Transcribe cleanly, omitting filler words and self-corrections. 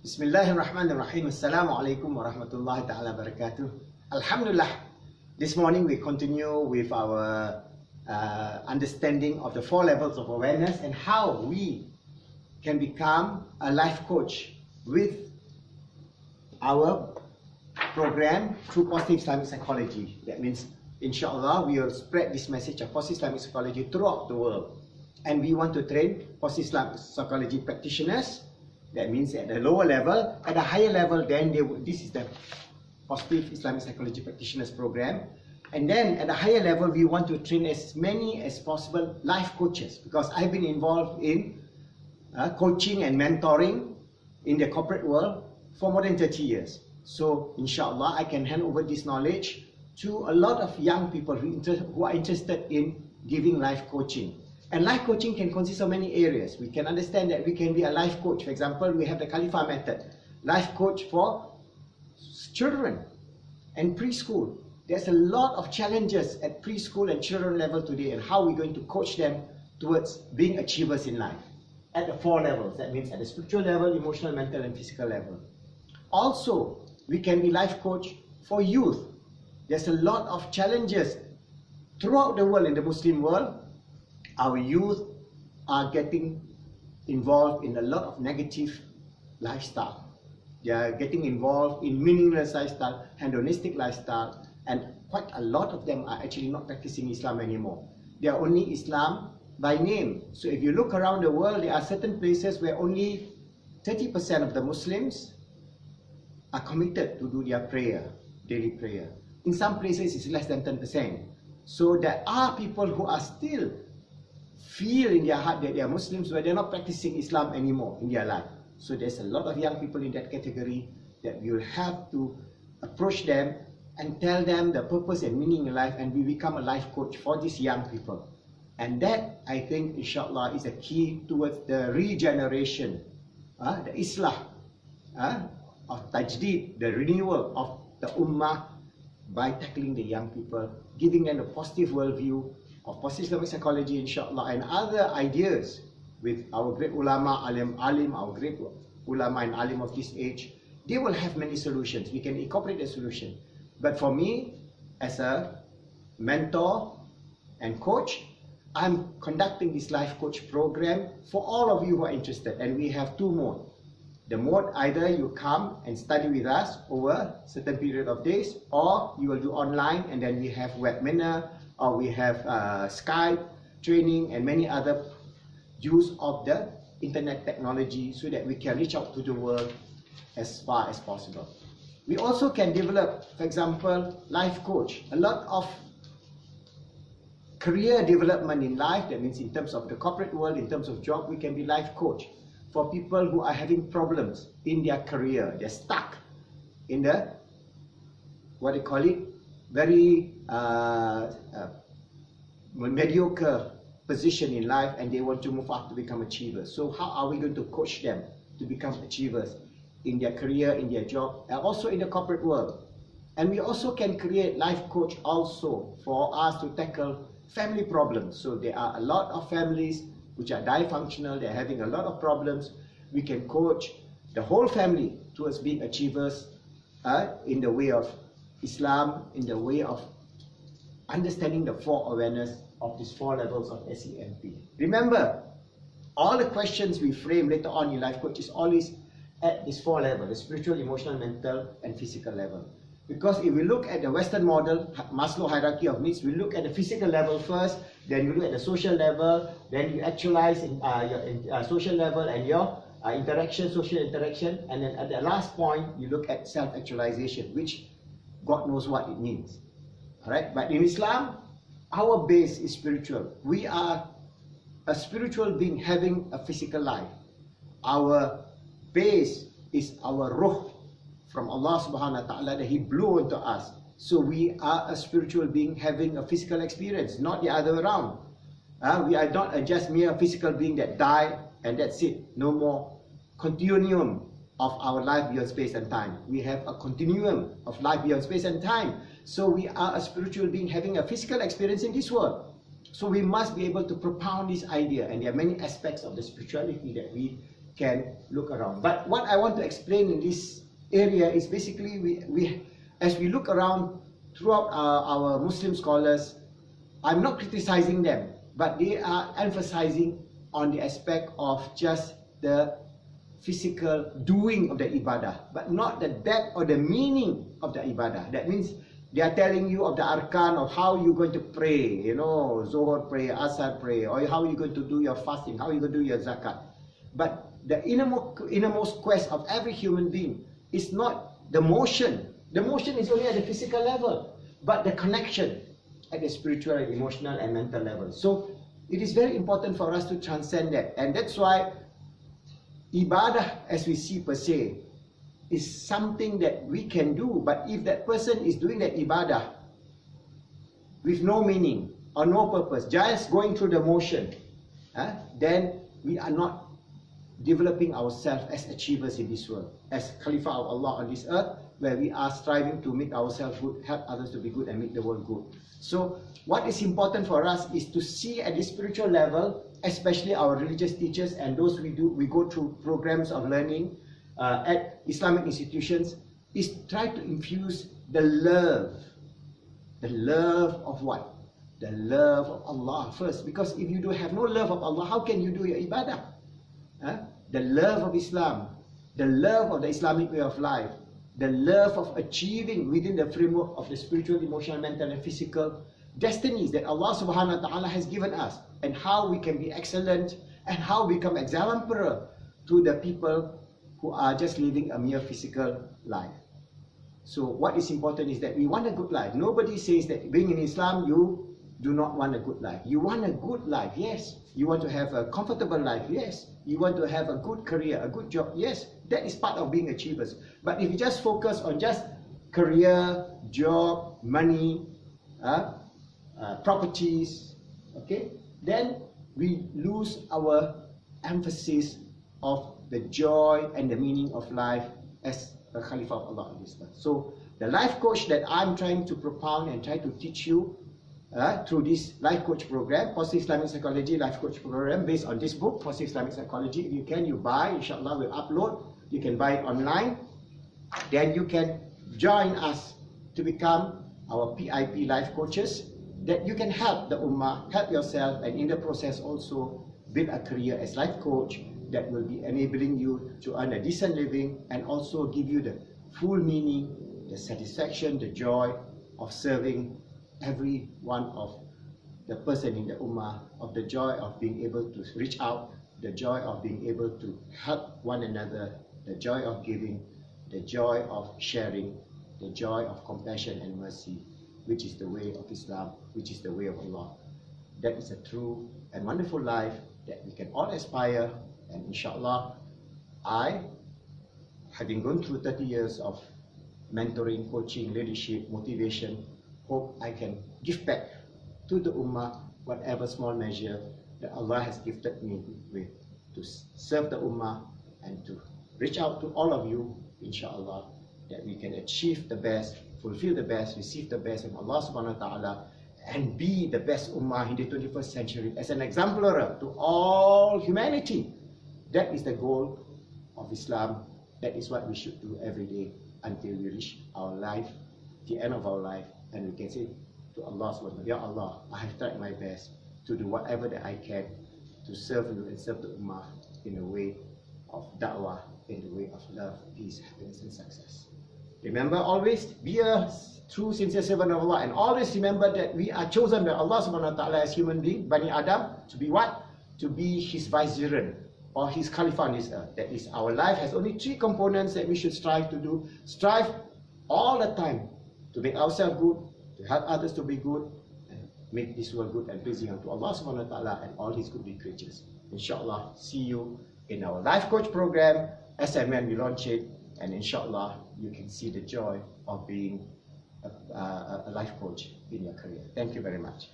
Bismillahirrahmanirrahim. Assalamualaikum warahmatullahi ta'ala barakatuh. Alhamdulillah, this morning we continue with our understanding of the 4 levels of awareness and how we can become a life coach with our program through positive Islamic psychology. That means, inshallah, we will spread this message of positive Islamic psychology throughout the world. And we want to train positive Islamic psychology practitioners. That means at the lower level, at a higher level, then this is the positive Islamic psychology practitioners program. And then at a higher level, we want to train as many as possible life coaches, because I've been involved in coaching and mentoring in the corporate world for more than 30 years. So inshallah, I can hand over this knowledge to a lot of young people who are interested in giving life coaching. And life coaching can consist of many areas. We can understand that we can be a life coach. For example, we have the Khalifa method, life coach for children and preschool. There's a lot of challenges at preschool and children level today, and how we're going to coach them towards being achievers in life at the 4 levels. That means at the spiritual level, emotional, mental, and physical level. Also, we can be life coach for youth. There's a lot of challenges throughout the world, in the Muslim world. Our youth are getting involved in a lot of negative lifestyle. They are getting involved in meaningless lifestyle, hedonistic lifestyle, and quite a lot of them are actually not practicing Islam anymore. They are only Islam by name. So if you look around the world, there are certain places where only 30% of the Muslims are committed to do their prayer, daily prayer. In some places, it's less than 10%. So there are people who are still feel in their heart that they are Muslims, but they're not practicing Islam anymore in their life. So there's a lot of young people in that category that we will have to approach them and tell them the purpose and meaning in life, and we become a life coach for these young people. And that, I think, inshallah, is a key towards the regeneration, the islah, of tajdeed, the renewal of the ummah, by tackling the young people, giving them a positive worldview of positive Islamic psychology, inshallah, and other ideas with our great ulama, alim, our great ulama and alim of this age. They will have many solutions. We can incorporate the solution. But for me, as a mentor and coach, I'm conducting this life coach program for all of you who are interested. And we have 2 modes. The mode, either you come and study with us over a certain period of days, or you will do online, and then we have webinar, or we have Skype training and many other use of the internet technology, so that we can reach out to the world as far as possible. We also can develop, for example, life coach. A lot of career development in life, that means in terms of the corporate world, in terms of job, we can be life coach for people who are having problems in their career. They're stuck in the, what they call it, very mediocre position in life, and they want to move up to become achievers. So how are we going to coach them to become achievers in their career, in their job, and also in the corporate world? And we also can create life coach also for us to tackle family problems. So there are a lot of families which are dysfunctional, they're having a lot of problems. We can coach the whole family towards being achievers in the way of Islam, in the way of understanding the 4 awareness of these 4 levels of SEMP. Remember, all the questions we frame later on in life coach is always at this 4 levels, the spiritual, emotional, mental, and physical level. Because if we look at the Western model, Maslow hierarchy of needs, we look at the physical level first, then you look at the social level, then you actualize in your social level and your social interaction, and then at the last point, you look at self-actualization, which God knows what it means. Alright, but in Islam, our base is spiritual. We are a spiritual being having a physical life. Our base is our ruh from Allah subhanahu wa ta'ala that He blew into us. So we are a spiritual being having a physical experience, not the other way around. We are not just mere physical being that die and that's it. No more continuum of our life beyond space and time. We have a continuum of life beyond space and time. So we are a spiritual being having a physical experience in this world. So we must be able to propound this idea, and there are many aspects of the spirituality that we can look around. But what I want to explain in this area is basically as we look around throughout our Muslim scholars, I'm not criticizing them, but they are emphasizing on the aspect of just the physical doing of the ibadah, but not the depth or the meaning of the ibadah. That means they are telling you of the arkan of how you're going to pray, you know, Zohar pray, Asar pray, or how you're going to do your fasting, how you're going to do your zakat. But the innermost quest of every human being is not the motion. The motion is only at the physical level, but the connection at the spiritual, emotional, and mental level. So it is very important for us to transcend that, and that's why ibadah, as we see per se, is something that we can do. But if that person is doing that ibadah with no meaning or no purpose, just going through the motion, then we are not developing ourselves as achievers in this world, as Khalifa of Allah on this earth, where we are striving to make ourselves good, help others to be good, and make the world good. So what is important for us is to see at the spiritual level, especially our religious teachers and those we go through programs of learning at Islamic institutions, is try to infuse the love. The love of what? The love of Allah first. Because if you have no love of Allah, how can you do your ibadah? The love of Islam, the love of the Islamic way of life, the love of achieving within the framework of the spiritual, emotional, mental, and physical destinies that Allah subhanahu wa ta'ala has given us, and how we can be excellent and how we become exemplar to the people who are just living a mere physical life. So what is important is that we want a good life. Nobody says that being in Islam you do not want a good life. You want a good life, yes. You want to have a comfortable life, yes. You want to have a good career, a good job, yes. That is part of being achievers. But if you just focus on just career, job, money, properties, okay, then we lose our emphasis of the joy and the meaning of life as a Khalifa of Allah on this earth. So the life coach that I'm trying to propound and try to teach you through this life coach program, Positive Islamic Psychology life coach program, based on this book, Positive Islamic Psychology. If you can, you buy, inshallah we'll upload. You can buy it online. Then you can join us to become our PIP life coaches, that you can help the ummah, help yourself, and in the process also build a career as life coach that will be enabling you to earn a decent living, and also give you the full meaning, the satisfaction, the joy of serving every one of the person in the ummah, of the joy of being able to reach out, the joy of being able to help one another, the joy of giving, the joy of sharing, the joy of compassion and mercy, which is the way of Islam, which is the way of Allah. That is a true and wonderful life that we can all aspire. And inshallah, I, having gone through 30 years of mentoring, coaching, leadership, motivation, hope I can give back to the ummah whatever small measure that Allah has gifted me with, to serve the ummah and to reach out to all of you, inshallah, that we can achieve the best, fulfill the best, receive the best from Allah subhanahu wa ta'ala, and be the best ummah in the 21st century as an exemplar to all humanity. That is the goal of Islam. That is what we should do every day until we reach our life, the end of our life, and we can say to Allah subhanahu wa ta'ala, Ya Allah, I have tried my best to do whatever that I can to serve you and serve the ummah in a way of da'wah, in the way of love, peace, happiness, and success. Remember, always be a true, sincere servant of Allah, and always remember that we are chosen by Allah subhanahu wa ta'ala as human beings, Bani Adam, to be what? To be His vicegerent or His Khalifa on this earth. That is, our life has only 3 components that we should strive to do. Strive all the time to make ourselves good, to help others to be good, and make this world good and pleasing unto Allah subhanahu wa ta'ala and all His good creatures. Inshallah, see you in our life coach program as and when we launch it, and inshallah you can see the joy of being a life coach in your career. Thank you very much.